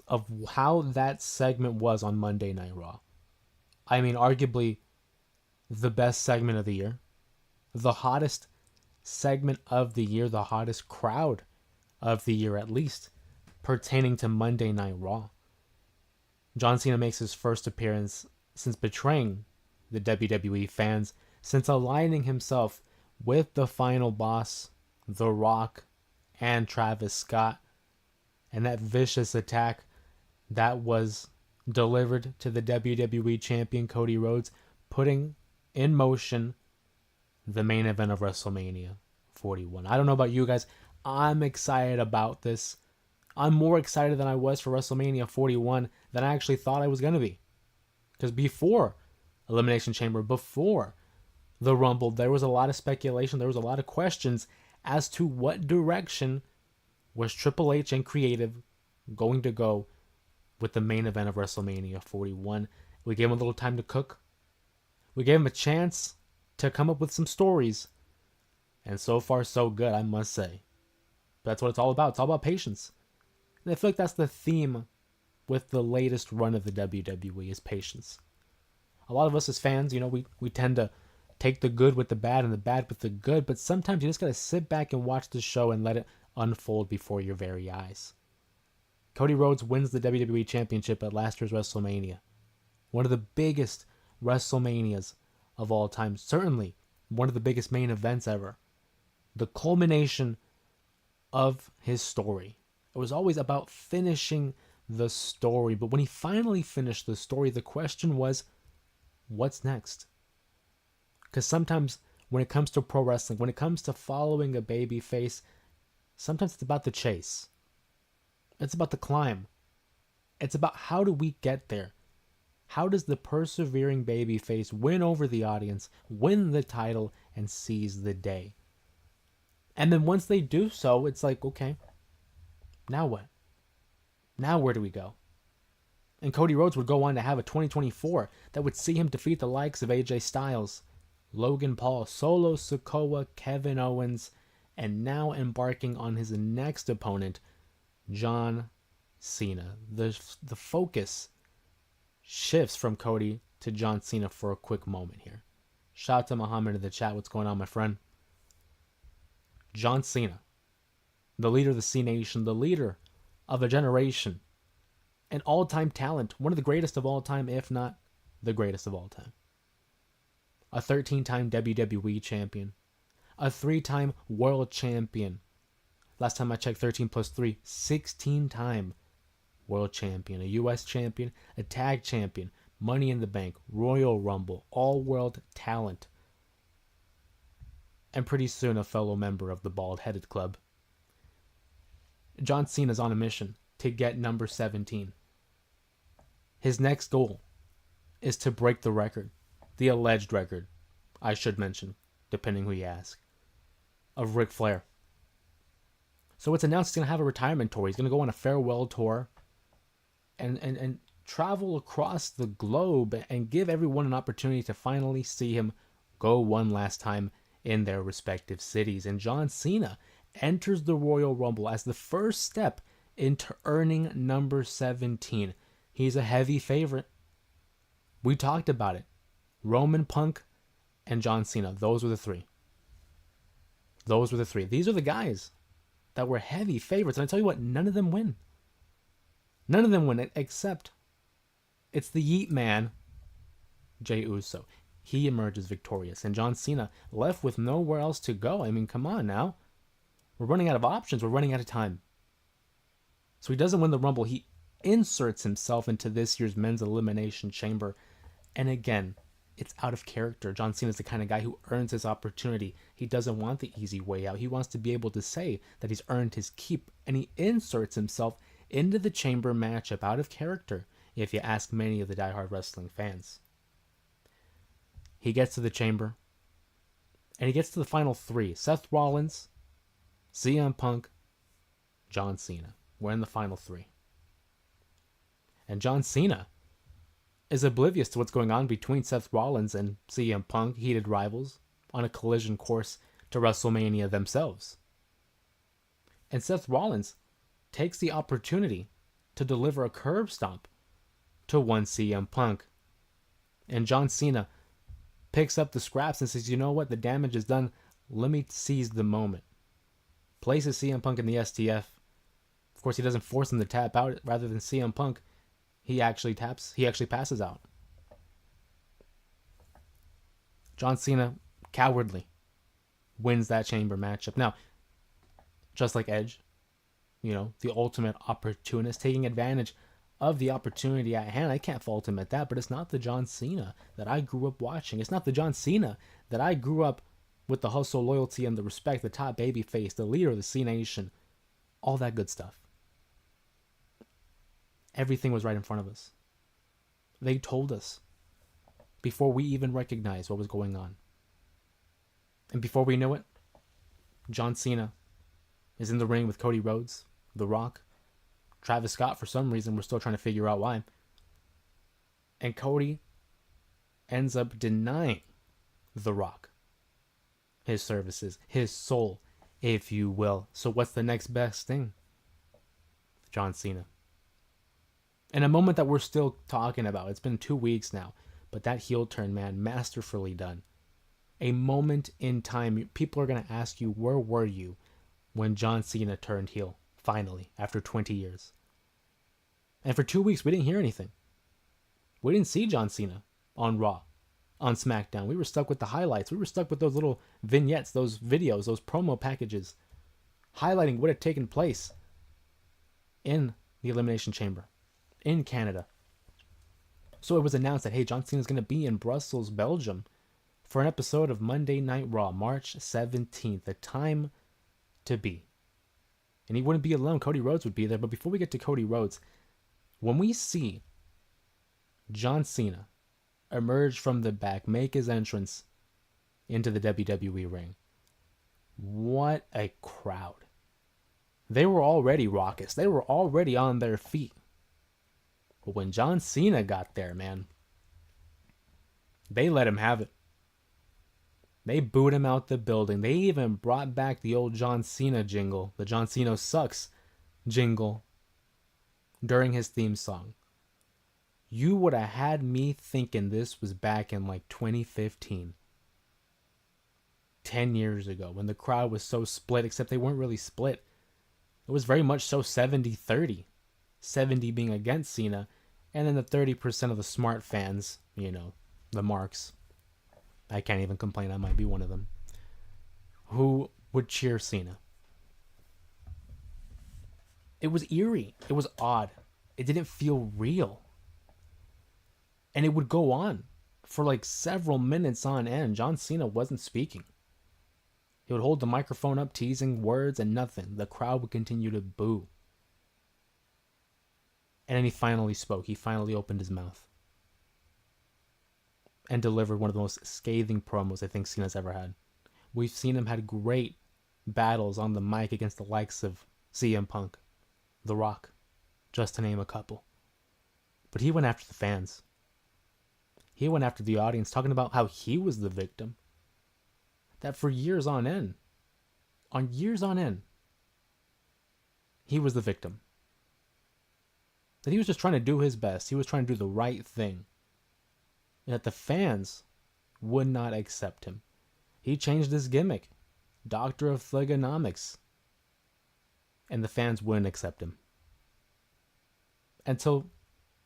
of how that segment was on Monday Night Raw. I mean, arguably the best segment of the year, the hottest segment of the year, the hottest crowd of the year at least, pertaining to Monday Night Raw. John Cena makes his first appearance since betraying the WWE fans, since aligning himself with the final boss, The Rock, and Travis Scott, and that vicious attack that was delivered to the WWE champion Cody Rhodes, putting in motion the main event of WrestleMania 41. I don't know about you guys. I'm excited about this. I'm more excited than I was for WrestleMania 41 than I actually thought I was going to be. Because before Elimination Chamber, before the Rumble, there was a lot of speculation. There was a lot of questions as to what direction was Triple H and Creative going to go with the main event of WrestleMania 41. We gave him a little time to cook. We gave him a chance to come up with some stories. And so far, so good, I must say. But that's what it's all about. It's all about patience. And I feel like that's the theme with the latest run of the WWE is patience. A lot of us as fans, we tend to take the good with the bad and the bad with the good, but sometimes you just gotta sit back and watch the show and let it unfold before your very eyes. Cody Rhodes wins the WWE Championship at last year's WrestleMania. One of the biggest WrestleManias of all time. Certainly one of the biggest main events ever. The culmination of his story. It was always about finishing the story. But when he finally finished the story, the question was, what's next? Because sometimes when it comes to pro wrestling, when it comes to following a baby face, sometimes it's about the chase. It's about the climb. It's about how do we get there? How does the persevering babyface win over the audience, win the title, and seize the day? And then once they do so, it's like, okay, now what? Now where do we go? And Cody Rhodes would go on to have a 2024 that would see him defeat the likes of AJ Styles, Logan Paul, Solo Sikoa, Kevin Owens, and now embarking on his next opponent, John Cena. The focus shifts from Cody to John Cena for a quick moment here. Shout out to Muhammad in the chat. What's going on, my friend? John Cena, the leader of the C Nation, the leader of a generation, an all-time talent, one of the greatest of all time, if not the greatest of all time. A 13-time WWE champion, a 3-time world champion. Last time I checked, 13 plus 3, 16-time world champion, a U.S. champion, a tag champion, Money in the Bank, Royal Rumble, all-world talent, and pretty soon a fellow member of the Bald-Headed Club. John Cena's on a mission to get number 17. His next goal is to break the record, the alleged record, I should mention, depending who you ask, of Ric Flair. So it's announced he's going to have a retirement tour. He's going to go on a farewell tour and travel across the globe and give everyone an opportunity to finally see him go one last time in their respective cities. And John Cena enters the Royal Rumble as the first step into earning number 17. He's a heavy favorite. We talked about it. Roman, Punk, and John Cena. Those were the three. These are the guys that were heavy favorites. And I tell you what, none of them win. None of them win except it's the Yeet Man, Jey Uso. He emerges victorious. And John Cena left with nowhere else to go. I mean, come on now. We're running out of options. We're running out of time. So he doesn't win the Rumble. He inserts himself into this year's Men's Elimination Chamber. And again, it's out of character. John Cena is the kind of guy who earns his opportunity. He doesn't want the easy way out. He wants to be able to say that he's earned his keep. And he inserts himself into the Chamber matchup out of character, if you ask many of the diehard wrestling fans. He gets to the Chamber, and he gets to the final three. Seth Rollins, CM Punk, John Cena. We're in the final three. And John Cena is oblivious to what's going on between Seth Rollins and CM Punk, heated rivals, on a collision course to WrestleMania themselves. And Seth Rollins takes the opportunity to deliver a curb stomp to one CM Punk. And John Cena picks up the scraps and says, you know what, the damage is done. Let me seize the moment. Places CM Punk in the STF. Of course, he doesn't force him to tap out. Rather than CM Punk, he actually passes out. John Cena, cowardly, wins that chamber matchup. Now, just like Edge, the ultimate opportunist, taking advantage of the opportunity at hand. I can't fault him at that, but it's not the John Cena that I grew up watching. It's not the John Cena that I grew up with the hustle, loyalty, and the respect, the top baby face, the leader of the C Nation, all that good stuff. Everything was right in front of us. They told us before we even recognized what was going on. And before we knew it, John Cena is in the ring with Cody Rhodes, The Rock, Travis Scott. For some reason, we're still trying to figure out why. And Cody ends up denying The Rock his services, his soul, if you will. So what's the next best thing? John Cena. In a moment that we're still talking about, it's been 2 weeks now, but that heel turn, man, masterfully done. A moment in time. People are going to ask you, where were you when John Cena turned heel, finally, after 20 years? And for 2 weeks, we didn't hear anything. We didn't see John Cena on Raw, on SmackDown. We were stuck with the highlights. We were stuck with those little vignettes, those videos, those promo packages, highlighting what had taken place in the Elimination Chamber in Canada. So it was announced that, hey, John Cena is going to be in Brussels, Belgium for an episode of Monday Night Raw, March 17th, a time to be. And he wouldn't be alone. Cody Rhodes would be there. But before we get to Cody Rhodes, when we see John Cena emerge from the back, make his entrance into the WWE ring, what a crowd. They were already raucous. They were already on their feet. But when John Cena got there, man, they let him have it. They booed him out the building. They even brought back the old John Cena jingle, the John Cena sucks jingle, during his theme song. You would have had me thinking this was back in like 2015. 10 years ago, when the crowd was so split, except they weren't really split. It was very much so 70-30. 70 being against Cena, and then the 30% of the smart fans, the marks. I can't even complain, I might be one of them, who would cheer Cena. It was eerie. It was odd. It didn't feel real. And it would go on for like several minutes on end. John Cena wasn't speaking. He would hold the microphone up, teasing words and nothing. The crowd would continue to boo. And then he finally spoke. He finally opened his mouth and delivered one of the most scathing promos I think Cena's ever had. We've seen him had great battles on the mic against the likes of CM Punk, The Rock, just to name a couple. But he went after the fans. He went after the audience, talking about how he was the victim. That for years on end, he was the victim. That he was just trying to do his best. He was trying to do the right thing. And that the fans would not accept him. He changed his gimmick. Doctor of Thugonomics. And the fans wouldn't accept him. Until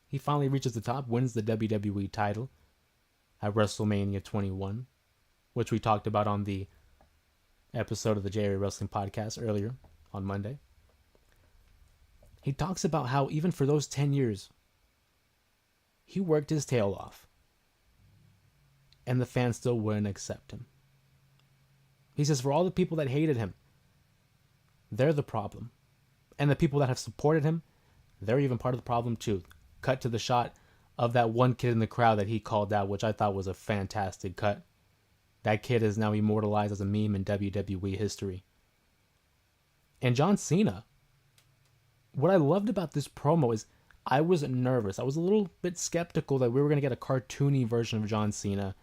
he finally reaches the top, wins the WWE title at WrestleMania 21, which we talked about on the episode of the JRA Wrestling Podcast earlier on Monday. He talks about how even for those 10 years, he worked his tail off. And the fans still wouldn't accept him. He says for all the people that hated him, they're the problem. And the people that have supported him, they're even part of the problem too. Cut to the shot of that one kid in the crowd that he called out, which I thought was a fantastic cut. That kid is now immortalized as a meme in WWE history. And John Cena, what I loved about this promo is I was nervous. I was a little bit skeptical that we were going to get a cartoony version of John Cena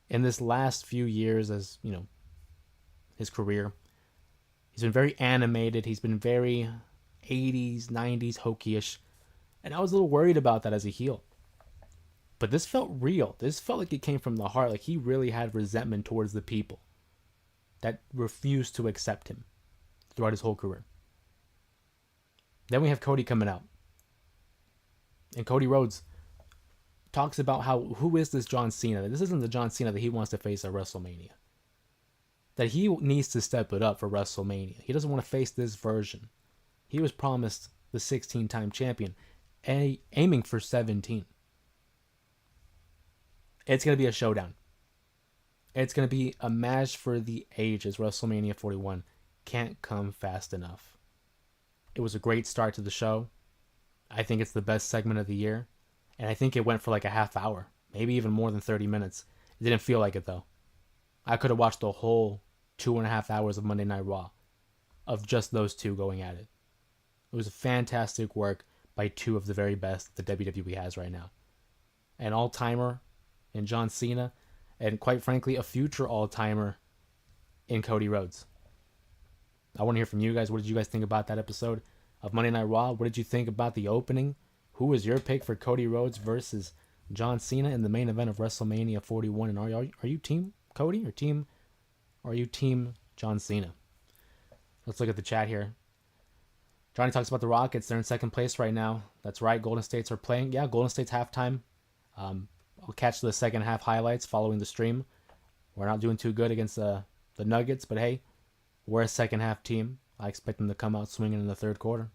in this last few years as, his career. He's been very animated. He's been very 80s, 90s hokey-ish. And I was a little worried about that as a heel. But this felt real. This felt like it came from the heart. Like he really had resentment towards the people that refused to accept him throughout his whole career. Then we have Cody coming out. And Cody Rhodes talks about who is this John Cena? This isn't the John Cena that he wants to face at WrestleMania. That he needs to step it up for WrestleMania. He doesn't want to face this version. He was promised the 16-time champion, aiming for 17. It's going to be a showdown. It's going to be a match for the ages. WrestleMania 41 can't come fast enough. It was a great start to the show. I think it's the best segment of the year. And I think it went for like a half hour, maybe even more than 30 minutes. It didn't feel like it though. I could have watched the whole 2.5 hours of Monday Night Raw of just those two going at it. It was fantastic work by two of the very best the WWE has right now. An all-timer in John Cena, and quite frankly, a future all-timer in Cody Rhodes. I want to hear from you guys. What did you guys think about that episode of Monday Night Raw? What did you think about the opening? Who was your pick for Cody Rhodes versus John Cena in the main event of WrestleMania 41? And are you team Cody or are you team John Cena? Let's look at the chat here. Johnny talks about the Rockets. They're in second place right now. That's right. Golden States are playing. Yeah, Golden State's halftime. I'll catch the second half highlights following the stream. We're not doing too good against the Nuggets, but hey, we're a second half team. I expect them to come out swinging in the third quarter.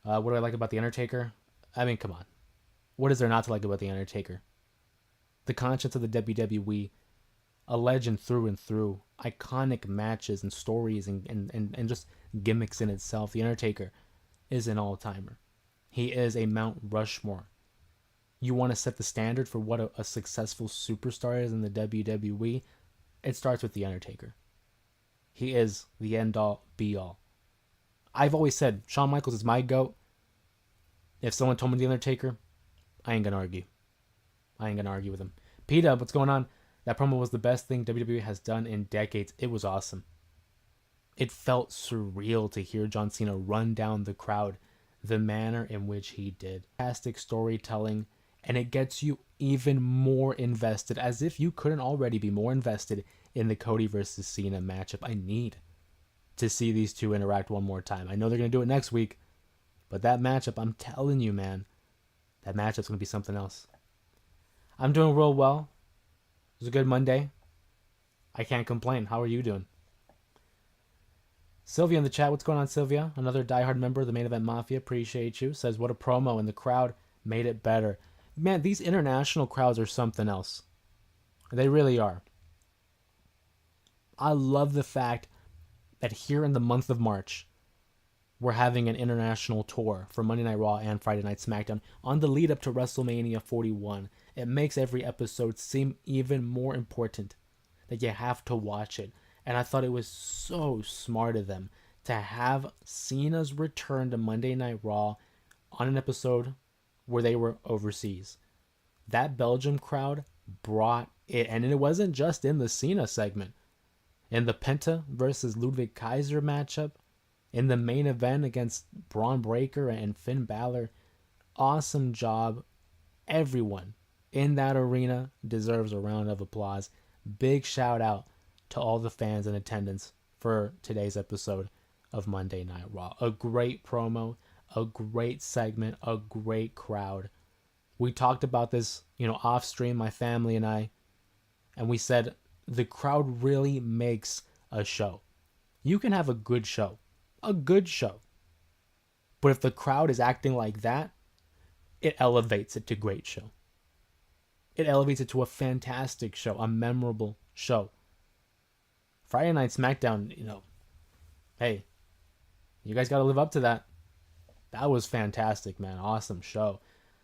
What do I like about The Undertaker? I mean, come on. What is there not to like about The Undertaker? The conscience of the WWE, a legend through and through, iconic matches and stories and just gimmicks in itself. The Undertaker is an all-timer. He is a Mount Rushmore. You want to set the standard for what a successful superstar is in the WWE? It starts with The Undertaker. He is the end-all, be-all. I've always said Shawn Michaels is my GOAT. If someone told me The Undertaker, I ain't going to argue. I ain't going to argue with him. P-Dub, what's going on? That promo was the best thing WWE has done in decades. It was awesome. It felt surreal to hear John Cena run down the crowd the manner in which he did. Fantastic storytelling, and it gets you even more invested, as if you couldn't already be more invested in the Cody versus Cena matchup. I need to see these two interact one more time. I know they're going to do it next week, but that matchup, I'm telling you, man, that matchup's going to be something else. I'm doing real well. It was a good Monday. I can't complain. How are you doing? Sylvia in the chat. What's going on, Sylvia? Another diehard member of the Main Event Mafia. Appreciate you. Says, what a promo, and the crowd made it better. Man, these international crowds are something else. They really are. I love the fact that here in the month of March, we're having an international tour for Monday Night Raw and Friday Night SmackDown on the lead up to WrestleMania 41. It makes every episode seem even more important, that you have to watch it. And I thought it was so smart of them to have Cena's return to Monday Night Raw on an episode where they were overseas. That Belgium crowd brought it, and it wasn't just in the Cena segment. In the Penta versus Ludwig Kaiser matchup, in the main event against Braun Breaker and Finn Balor, awesome job. Everyone in that arena deserves a round of applause. Big shout out to all the fans in attendance for today's episode of Monday Night Raw. A great promo, a great segment, a great crowd. We talked about this, off stream, my family and I, and we said the crowd really makes a show. You can have a good show, but if the crowd is acting like that, it elevates it to great show. It elevates it to a fantastic show, a memorable show. Friday Night SmackDown, hey, you guys got to live up to that. That was fantastic, man. Awesome show.